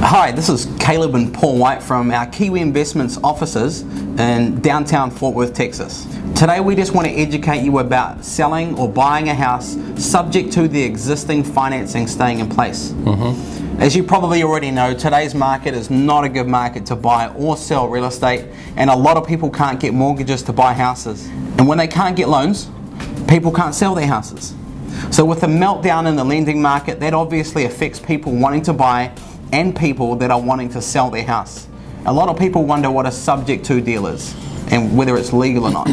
Hi, this is Caleb and Paul White from our Kiwi Investments offices in downtown Fort Worth, Texas. Today we just want to educate you about selling or buying a house subject to the existing financing staying in place. As you probably already know, today's market is not a good market to buy or sell real estate, and a lot of people can't get mortgages to buy houses. And when they can't get loans, people can't sell their houses. So with the meltdown in the lending market, that obviously affects people wanting to buy and people that are wanting to sell their house. A lot of people wonder what a subject to deal is and whether it's legal or not.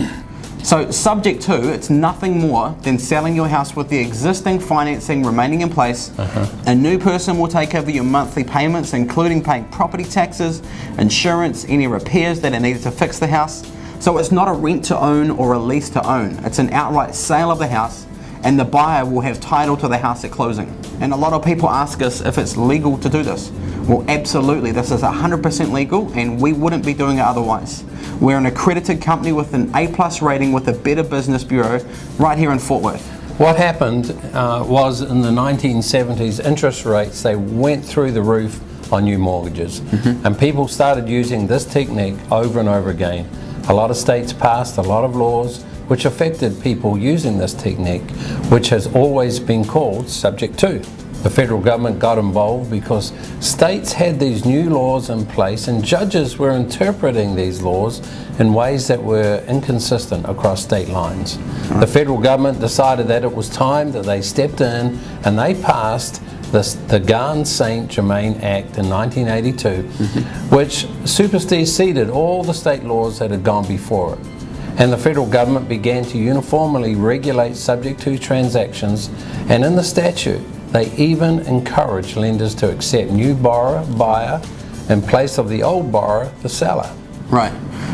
So subject to, it's nothing more than selling your house with the existing financing remaining in place. A new person will take over your monthly payments, including paying property taxes, insurance, any repairs that are needed to fix the house. So it's not a rent to own or a lease to own. It's an outright sale of the house, and the buyer will have title to the house at closing. And a lot of people ask us if it's legal to do this. Well, absolutely, this is 100% legal, and we wouldn't be doing it otherwise. We're an accredited company with an A+ rating with the Better Business Bureau right here in Fort Worth. What happened was in the 1970s, interest rates, they went through the roof on new mortgages. And people started using this technique over and over again. A lot of states passed a lot of laws which affected people using this technique, which has always been called subject to. The federal government got involved because states had these new laws in place and judges were interpreting these laws in ways that were inconsistent across state lines. The federal government decided that it was time that they stepped in and they passed the Garn-St. Germain Act in 1982, which superseded all the state laws that had gone before it. And the federal government began to uniformly regulate subject to transactions, and in the statute they even encourage lenders to accept new buyer in place of the old borrower, the seller. Right.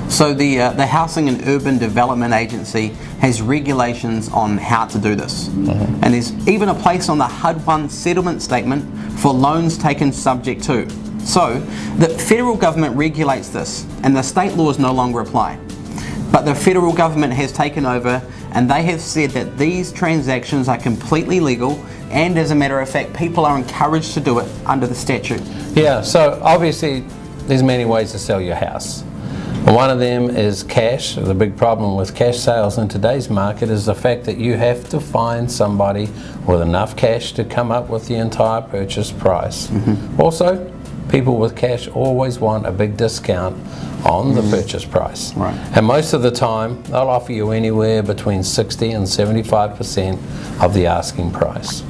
So the Housing and Urban Development Agency has regulations on how to do this. And there's even a place on the HUD-1 settlement statement for loans taken subject to. So the federal government regulates this and the state laws no longer apply. But the federal government has taken over and they have said that these transactions are completely legal, and as a matter of fact, people are encouraged to do it under the statute. Yeah, so obviously there's many ways to sell your house. One of them is cash. The big problem with cash sales in today's market is the fact that you have to find somebody with enough cash to come up with the entire purchase price. Also, people with cash always want a big discount on the purchase price. And most of the time, they'll offer you anywhere between 60 and 75% of the asking price.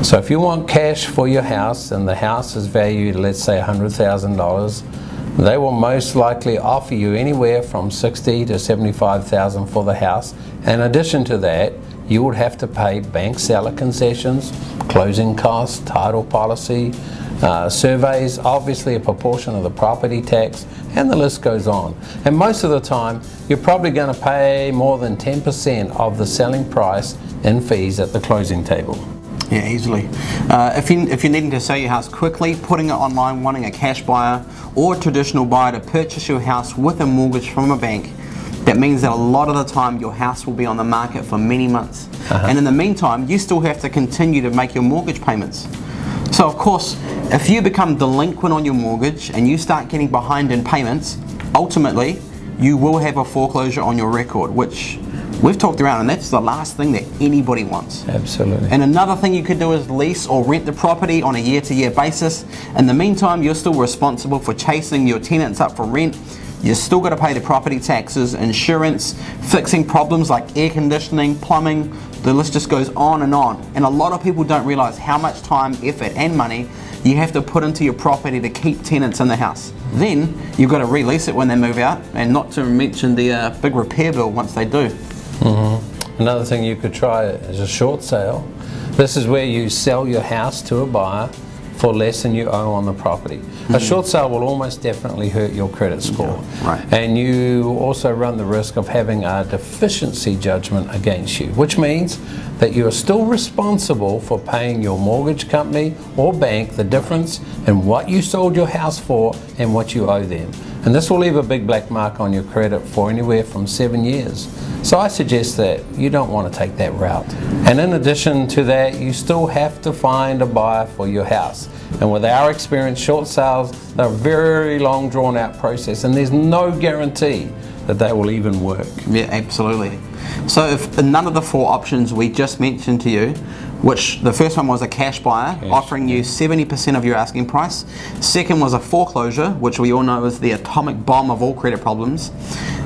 So if you want cash for your house and the house is valued, let's say $100,000, they will most likely offer you anywhere from $60,000 to $75,000 for the house. In addition to that, you would have to pay bank seller concessions, closing costs, title policy, surveys, obviously a proportion of the property tax, and the list goes on. And most of the time, you're probably going to pay more than 10% of the selling price in fees at the closing table. Yeah, easily. If you're needing to sell your house quickly, putting it online, wanting a cash buyer or a traditional buyer to purchase your house with a mortgage from a bank, that means that a lot of the time your house will be on the market for many months. And in the meantime, you still have to continue to make your mortgage payments. So of course, if you become delinquent on your mortgage and you start getting behind in payments, ultimately you will have a foreclosure on your record, which we've talked around, and that's the last thing that anybody wants. Absolutely. And another thing you could do is lease or rent the property on a year-to-year basis. In the meantime, you're still responsible for chasing your tenants up for rent. You're still got to pay the property taxes, insurance, fixing problems like air conditioning, plumbing. The list just goes on. And a lot of people don't realize how much time, effort and money you have to put into your property to keep tenants in the house. Then you've got to release it when they move out, and not to mention the big repair bill once they do. Another thing you could try is a short sale. This is where you sell your house to a buyer for less than you owe on the property. A short sale will almost definitely hurt your credit score. And you also run the risk of having a deficiency judgment against you, which means that you are still responsible for paying your mortgage company or bank the difference in what you sold your house for and what you owe them. And this will leave a big black mark on your credit for anywhere from 7 years. So I suggest that you don't want to take that route. And in addition to that, you still have to find a buyer for your house. And with our experience, short sales, they're a very long drawn out process, and there's no guarantee that they will even work. Yeah, absolutely. So if none of the 4 options we just mentioned to you, which the first one was a cash buyer, offering you 70% of your asking price. Second was a foreclosure, which we all know is the atomic bomb of all credit problems.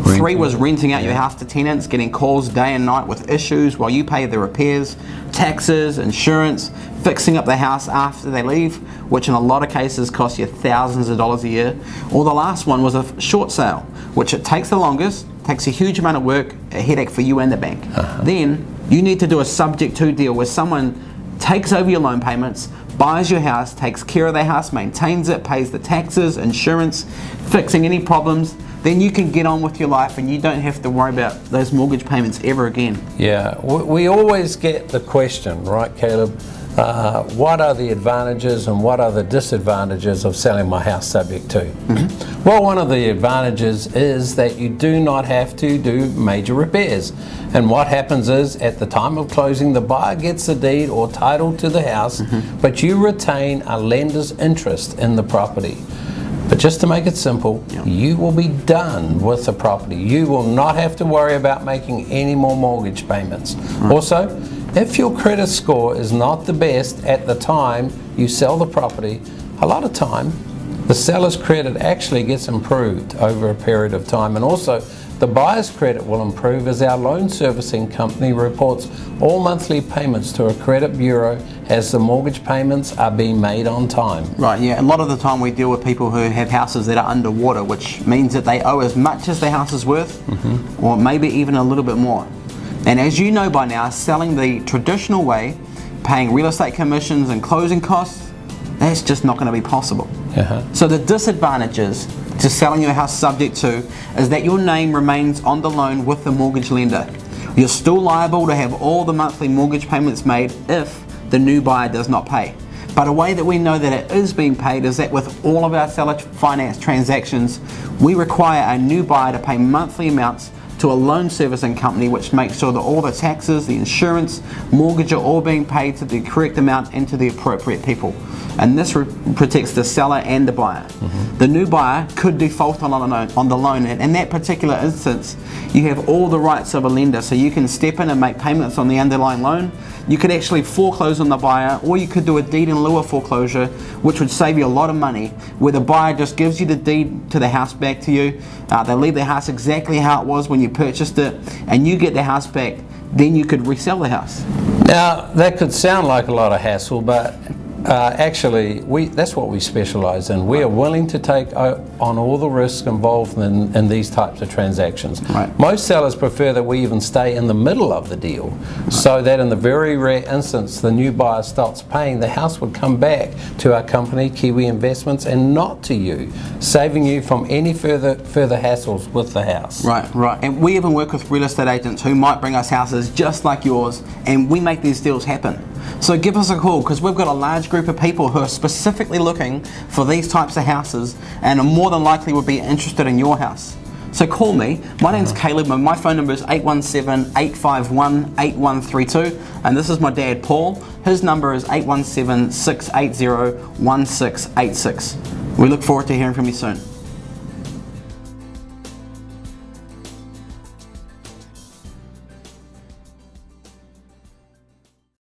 3 was renting out your house to tenants, getting calls day and night with issues while you pay the repairs, taxes, insurance, fixing up the house after they leave, which in a lot of cases costs you thousands of dollars a year. Or the last one was a short sale, which it takes the longest, takes a huge amount of work, a headache for you and the bank. Then you need to do a subject to deal where someone takes over your loan payments, buys your house, takes care of the house, maintains it, pays the taxes, insurance, fixing any problems. Then you can get on with your life and you don't have to worry about those mortgage payments ever again. Yeah, we always get the question, right, Caleb? What are the advantages and what are the disadvantages of selling my house subject to? Well, one of the advantages is that you do not have to do major repairs. And what happens is, at the time of closing, the buyer gets the deed or title to the house, but you retain a lender's interest in the property. But just to make it simple, you will be done with the property. You will not have to worry about making any more mortgage payments. Also, if your credit score is not the best at the time you sell the property, a lot of time the seller's credit actually gets improved over a period of time. And also, the buyer's credit will improve as our loan servicing company reports all monthly payments to a credit bureau as the mortgage payments are being made on time. Right, yeah. A lot of the time we deal with people who have houses that are underwater, which means that they owe as much as the house is worth, or maybe even a little bit more. And as you know by now, selling the traditional way, paying real estate commissions and closing costs, that's just not going to be possible. So the disadvantages to selling your house subject to is that your name remains on the loan with the mortgage lender. You're still liable to have all the monthly mortgage payments made if the new buyer does not pay. But a way that we know that it is being paid is that with all of our seller finance transactions, we require a new buyer to pay monthly amounts to a loan servicing company, which makes sure that all the taxes, the insurance, mortgage are all being paid to the correct amount and to the appropriate people. And this protects the seller and the buyer. The new buyer could default on the loan. In that particular instance, you have all the rights of a lender, so you can step in and make payments on the underlying loan. You could actually foreclose on the buyer, or you could do a deed in lieu of foreclosure, which would save you a lot of money, where the buyer just gives you the deed to the house back to you. They leave the house exactly how it was when you purchased it, and you get the house back. Then you could resell the house. Now, that could sound like a lot of hassle, but actually, that's what we specialise in. We are willing to take on all the risks involved in these types of transactions. Most sellers prefer that we even stay in the middle of the deal, so that in the very rare instance the new buyer stops paying, the house would come back to our company, Kiwi Investments, and not to you, saving you from any further hassles with the house. Right. And we even work with real estate agents who might bring us houses just like yours, and we make these deals happen. So give us a call, because we've got a large group of people who are specifically looking for these types of houses and are more than likely would be interested in your house. So call me. My name's Caleb and my phone number is 817-851-8132, and this is my dad Paul. His number is 817-680-1686. We look forward to hearing from you soon.